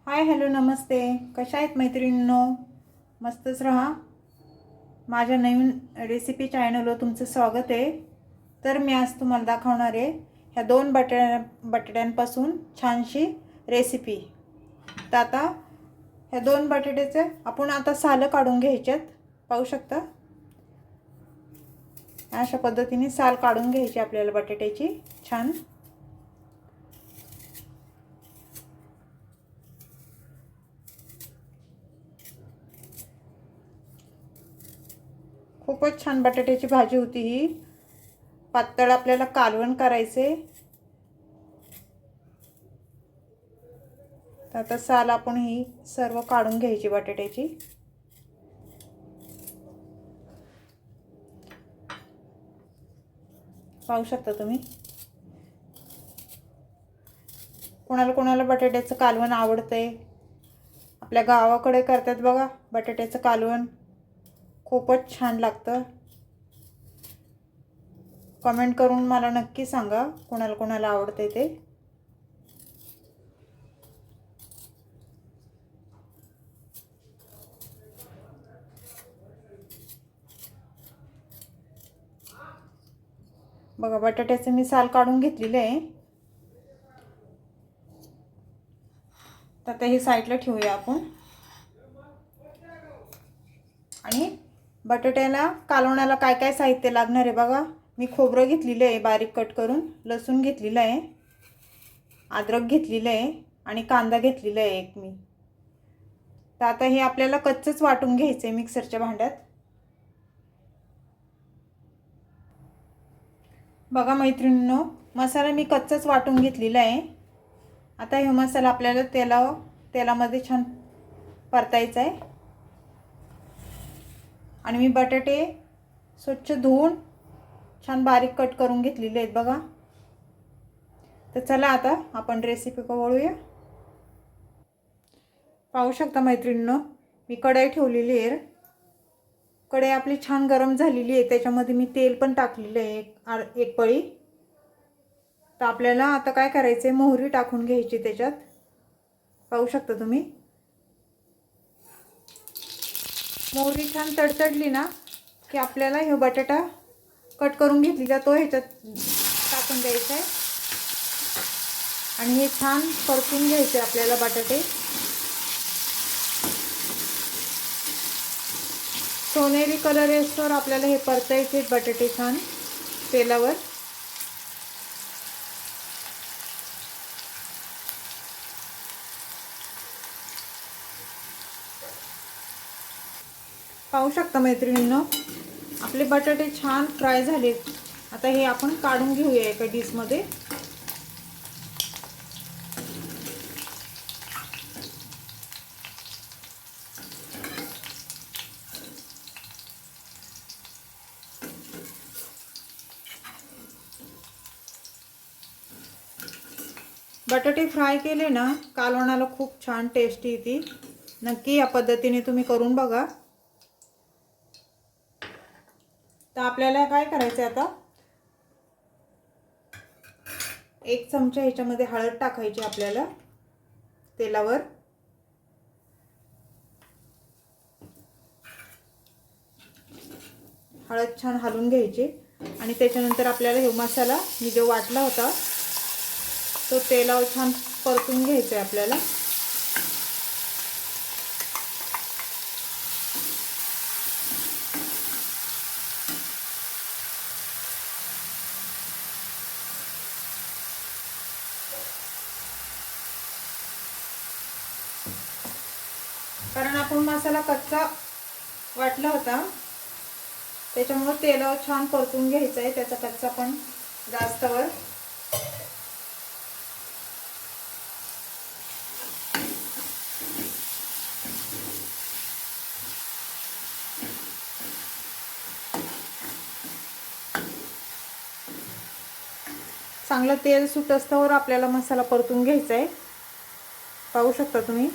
Hi hello नमस्ते. कशा आहेत मैत्रिणींनो? मस्तच राहा. माझ्या नवीन रेसिपी चॅनलवर तुमचं स्वागत आहे. तर मी आज तुम्हाला दाखवणार आहे ह्या दोन बटाट्यांपासून छानशी रेसिपी. तर आता ह्या दोन बटाट्याचे आपण आता सालं काढून घ्यायच्यात. पाहू शकता अशा पद्धतीने साल काढून घ्यायची आपल्याला बटाट्याची छान. खूपच छान बटाट्याची भाजी होती ही. पातळ आपल्याला कालवण करायचे. तर आता साल आपण ही सर्व काढून घ्यायची बटाट्याची. पाहू शकता तुम्ही. कोणाला कोणाला बटाट्याचं कालवण आवडतंय. आपल्या गावाकडे करतात बघा बटाट्याचं कालवण. खूपच छान लागतं. कमेंट करून मला नक्की सांगा कोणाला कोणाला आवडते ते. बघा बटाट्याचं मी साल काढून घेतलेलं आहे. तर आता हे साईडला ठेवूया आपण. आणि बटाट्याला कालवणाला काय काय साहित्य लागणार आहे बघा. मी खोबरं घेतलेलं आहे बारीक कट करून, लसूण घेतलेलं आहे, अद्रक घेतलेलं आहे आणि कांदा घेतलेला आहे एक मी. तर आता हे आपल्याला कच्चंच वाटून घ्यायचं आहे मिक्सरच्या भांड्यात. बघा मैत्रिणींनो, मसाला मी कच्चाच वाटून घेतलेला आहे. आता हे मसाला आपल्याला तेलामध्ये छान परतायचा आहे. आणि मी बटाटे स्वच्छ धुवून छान बारीक कट करून घेतलेले आहेत बघा. तर चला आता आपण रेसिपी वळूया. पाहू शकता मैत्रिणींनो, मी कढई ठेवलेली आहे. कढई आपली छान गरम झालेली आहे. त्याच्यामध्ये मी तेल पण टाकलेलं आहे एक पळी. तर आपल्याला आता काय करायचं आहे, मोहरी टाकून घ्यायची त्याच्यात. पाहू शकता तुम्ही. मोहरी छान तडतडली ना की आपल्याला हे बटाटा कट करून घेतलेला तो ह्याच्यात टाकून द्यायचा आहे. आणि हे छान परतून घ्यायचे आपल्याला बटाटे. सोनेरी कलर येईस्तोवर आपल्याला हे परतायचे बटाटे छान तेलावर. पाहू शकता मैत्रिणींनो, आपले बटाटे छान फ्राय झालेत. आता हे आपण काढून घेऊया एका डिशमध्ये. बटाटे फ्राय केले ना कालवणाला खूप छान टेस्टी येते. नक्की या पद्धतीने तुम्ही करून बघा. तर आपल्याला काय करायचं आता, एक चमचा ह्याच्यामध्ये हळद टाकायची आपल्याला तेलावर. हळद छान हलवून घ्यायची. आणि त्याच्यानंतर आपल्याला हे मसाला मी जो वाटला होता तो तेलावर छान परतून घ्यायचा आहे आपल्याला. कारण आपण मसाला कच्चा वाटला होता त्याच्यामुळे तेलावर छान परतून घ्यायचा आहे त्याचा कच्चा पण जास्तवर. चांगलं तेल सुटस्तवर आपल्याला मसाला परतून घ्यायचा आहे. पाहू शकता तुम्ही.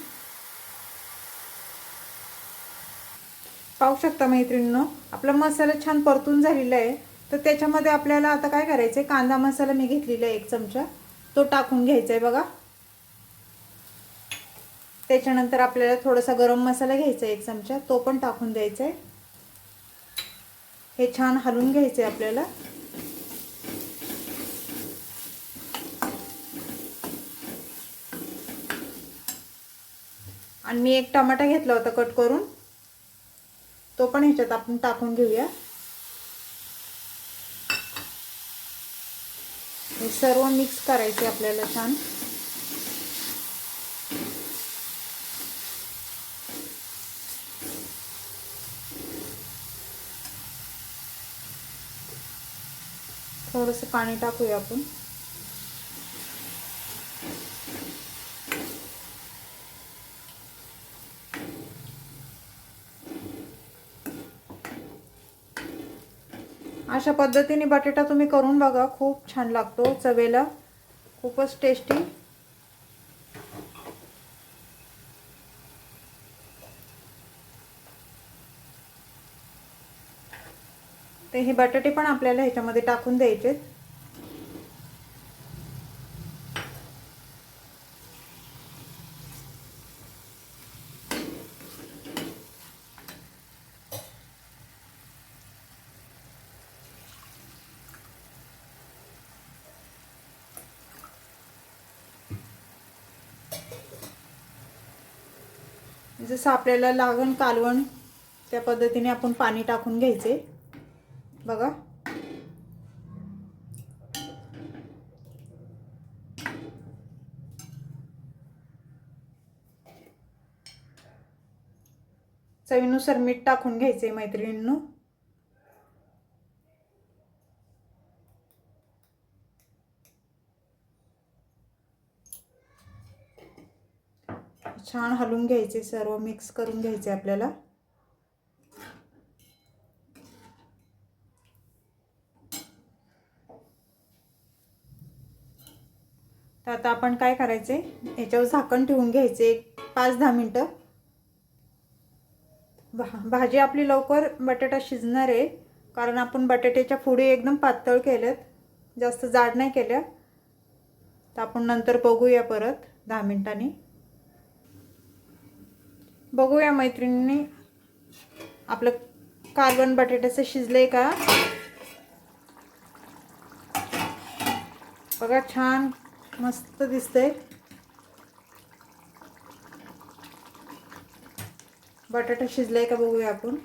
पाहू शकता मैत्रिणींनो, आपला मसाला छान परतून झालेला आहे. तर त्याच्यामध्ये आपल्याला आता काय करायचं आहे, कांदा मसाला मी घेतलेला आहे एक चमचा, तो टाकून घ्यायचा आहे बघा. त्याच्यानंतर आपल्याला थोडासा गरम मसाला घ्यायचा आहे 1 चमचा, तो पण टाकून द्यायचा आहे. हे छान हलवून घ्यायचे आपल्याला. आणि मी 1 टमाटा घेतला होता कट करून, तो पण ह्याच्यात आपण टाकून घेऊया. हे सर्व मिक्स करायचे आपल्याला छान. थोडंसं पाणी टाकूया आपण. अशा पद्धतीने बटाटा तुम्ही करून बघा, खूप छान लागतो चवेला, खूपच टेस्टी. ते हे बटाटे पण आपल्याला ह्याच्यामध्ये टाकून द्यायचे. जसं आपल्याला लागण कालवण त्या पद्धतीने आपण पाणी टाकून घ्यायचे बघा. चवीनुसार मीठ टाकून घ्यायचे मैत्रिणींनो. छान हलवून घ्यायचे, सर्व मिक्स करून घ्यायचे आपल्याला. तर आता आपण काय करायचे, याच्यावर झाकण ठेवून घ्यायचे 5-10 मिनिटं. भाजी आपली लवकर बटाटा शिजणार आहे, कारण आपण बटाट्याच्या फोडी एकदम पातळ केल्यात, जास्त जाड नाही केल्या. तर आपण नंतर बघूया परत 10 मिनिटांनी. बघूया मैत्रिणींनी आपलं कालवण बटाट्याचं शिजलंय का. बघा छान मस्त दिसतंय. बटाटा शिजलाय का बघूया आपण.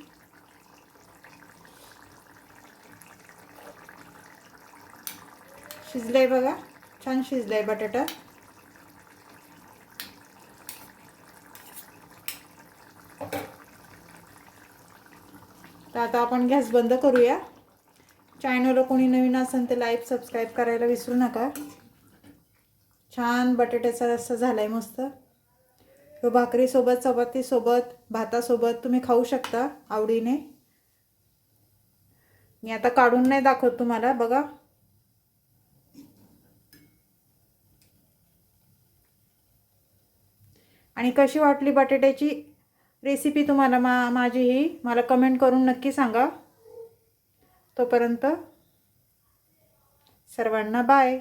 शिजलाय बघा, छान शिजलाय बटाटा. तर आता आपण गॅस बंद करूया. चॅनलला कोणी नवीन असेल तर लाईक सबस्क्राईब करायला विसरू नका. छान बटाट्याचा रस्सा झालाय मस्त. तो भाकरीसोबत, चपातीसोबत, भातासोबत तुम्ही खाऊ शकता आवडीने. मी आता काढून नाही दाखवत तुम्हाला, बघा. आणि कशी वाटली बटाट्याची रेसिपी तुम्हाला माझी ही मला कमेंट करून नक्की सांगा. तोपर्यंत सर्वांना बाय.